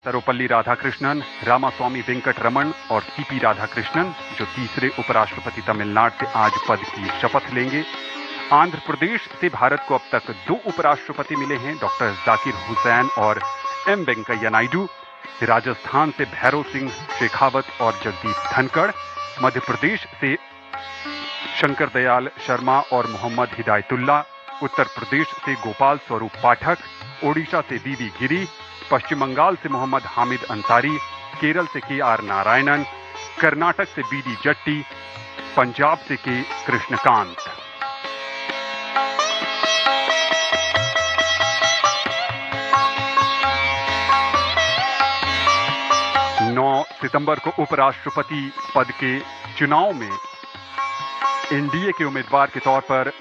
सर्वपल्ली राधाकृष्णन, रामास्वामी वेंकटरमण और सीपी राधाकृष्णन, जो तीसरे उपराष्ट्रपति तमिलनाडु से आज पद की शपथ लेंगे। आंध्र प्रदेश से भारत को अब तक 2 उपराष्ट्रपति मिले हैं, डॉक्टर जाकिर हुसैन और एम वेंकैया नायडू। राजस्थान से भैरव सिंह शेखावत और जगदीप धनखड़। मध्य प्रदेश से शंकर दयाल शर्मा और मोहम्मद हिदायतुल्ला। उत्तर प्रदेश से गोपाल स्वरूप पाठक। ओडिशा से वीवी गिरी। पश्चिम बंगाल से मोहम्मद हामिद अंसारी। केरल से KR नारायणन। कर्नाटक से BD जट्टी। पंजाब से के कृष्णकांत। सितंबर को उपराष्ट्रपति पद के चुनाव में एनडीए के उम्मीदवार के तौर पर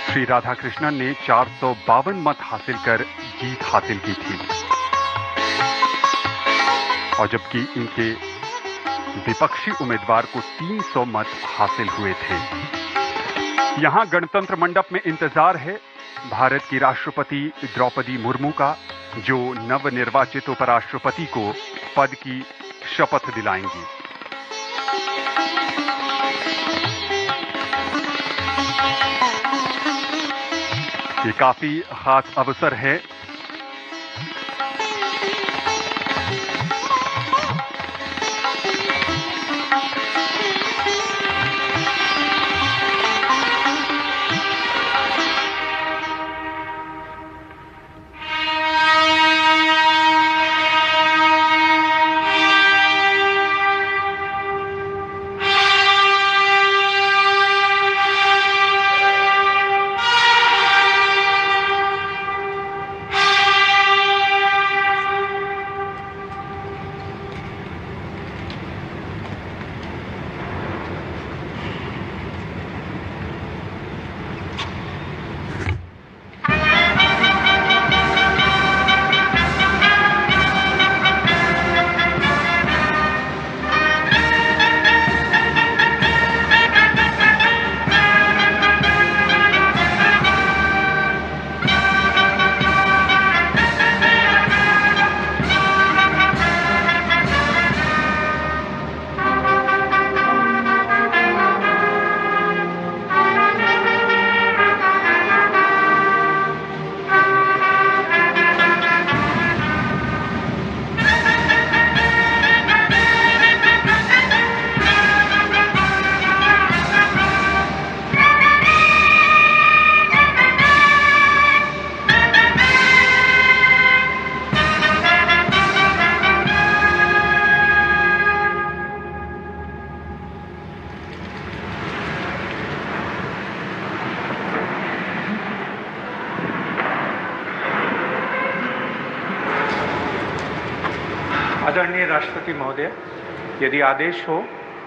श्री राधाकृष्णन ने 452 मत हासिल कर जीत हासिल की थी, और जबकि इनके विपक्षी उम्मीदवार को 300 मत हासिल हुए थे। यहां गणतंत्र मंडप में इंतजार है भारत की राष्ट्रपति द्रौपदी मुर्मू का, जो नवनिर्वाचित उपराष्ट्रपति को पद की शपथ दिलाएंगी। ये काफी खास अवसर है। आदरणीय राष्ट्रपति महोदय, यदि आदेश हो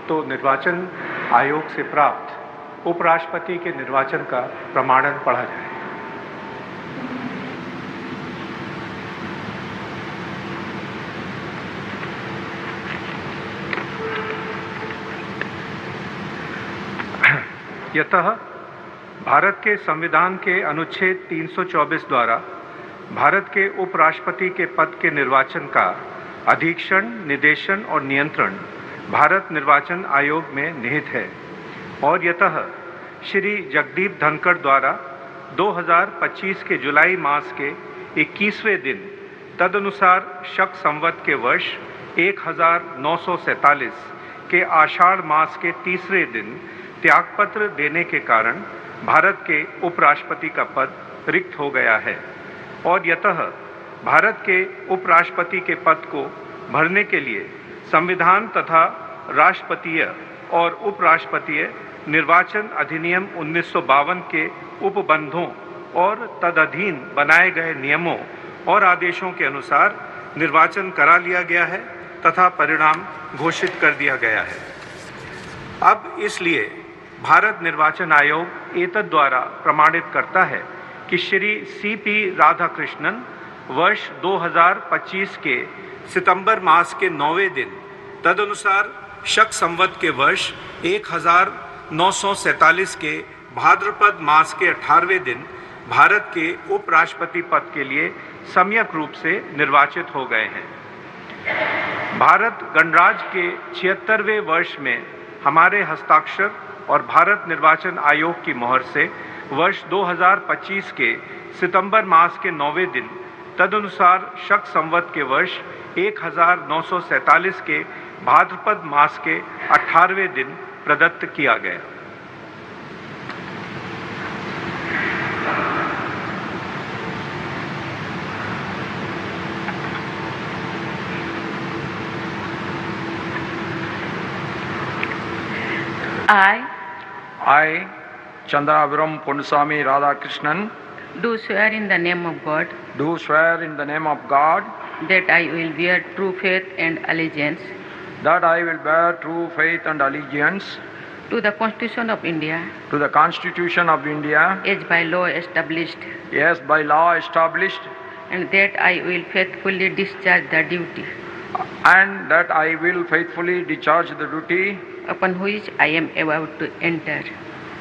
तो निर्वाचन आयोग से प्राप्त उपराष्ट्रपति के निर्वाचन का प्रमाणन पढ़ा जाए। यतः भारत के संविधान के अनुच्छेद 324 द्वारा भारत के उपराष्ट्रपति के पद के निर्वाचन का अधीक्षण, निर्देशन और नियंत्रण भारत निर्वाचन आयोग में निहित है, और यतः श्री जगदीप धनखड़ द्वारा 2025 के जुलाई मास के 21वें दिन तदनुसार शक संवत के वर्ष 1947 के आषाढ़ मास के तीसरे दिन त्यागपत्र देने के कारण भारत के उपराष्ट्रपति का पद रिक्त हो गया है, और यतः भारत के उपराष्ट्रपति के पद को भरने के लिए संविधान तथा राष्ट्रपतीय और उपराष्ट्रपतीय निर्वाचन अधिनियम 1952 के उपबंधों और तदधीन बनाए गए नियमों और आदेशों के अनुसार निर्वाचन करा लिया गया है तथा परिणाम घोषित कर दिया गया है। अब इसलिए भारत निर्वाचन आयोग एतद द्वारा प्रमाणित करता है कि श्री CP राधाकृष्णन वर्ष 2025 के सितंबर मास के 9वें दिन तदनुसार शक संवत के वर्ष 1947 के भाद्रपद मास के 18वें दिन भारत के उपराष्ट्रपति पद के लिए सम्यक रूप से निर्वाचित हो गए हैं। भारत गणराज्य के 76वें वर्ष में हमारे हस्ताक्षर और भारत निर्वाचन आयोग की मोहर से वर्ष 2025 के सितंबर मास के 9वें दिन तदनुसार शक संवत के वर्ष 1947 के भाद्रपद मास के 18वें दिन प्रदत्त किया गया। I, Chandraviram Ponnusamy Radhakrishnan, do swear in the name of God do swear in the name of God that I will bear true faith and allegiance that I will bear true faith and allegiance to the Constitution of India to the Constitution of India as by law established, as by law established, and that I will faithfully discharge the duty and that I will faithfully discharge the duty upon which I am about to enter.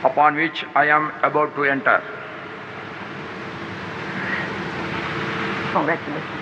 upon which I am about to enter. Congratulations.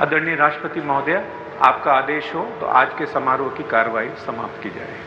आदरणीय राष्ट्रपति महोदय, आपका आदेश हो तो आज के समारोह की कार्रवाई समाप्त की जाए।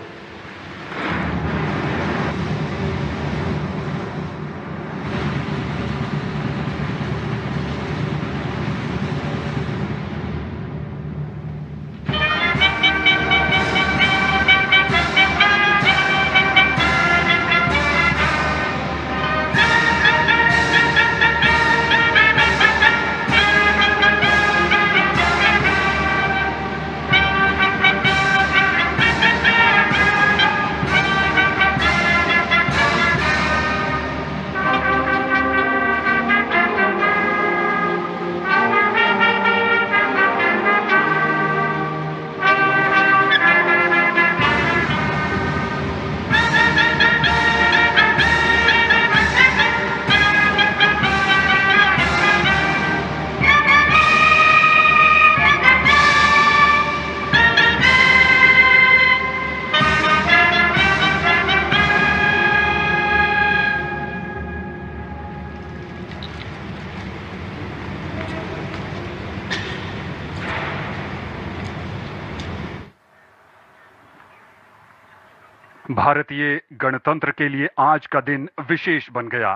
भारतीय गणतंत्र के लिए आज का दिन विशेष बन गया।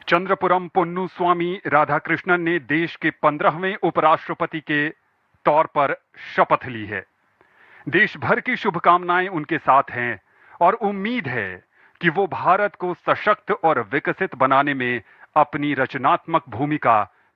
चंद्रपुरम पोन्नुस्वामी राधाकृष्णन ने देश के 15वें उपराष्ट्रपति के तौर पर शपथ ली है। देश भर की शुभकामनाएं उनके साथ हैं और उम्मीद है कि वो भारत को सशक्त और विकसित बनाने में अपनी रचनात्मक भूमिका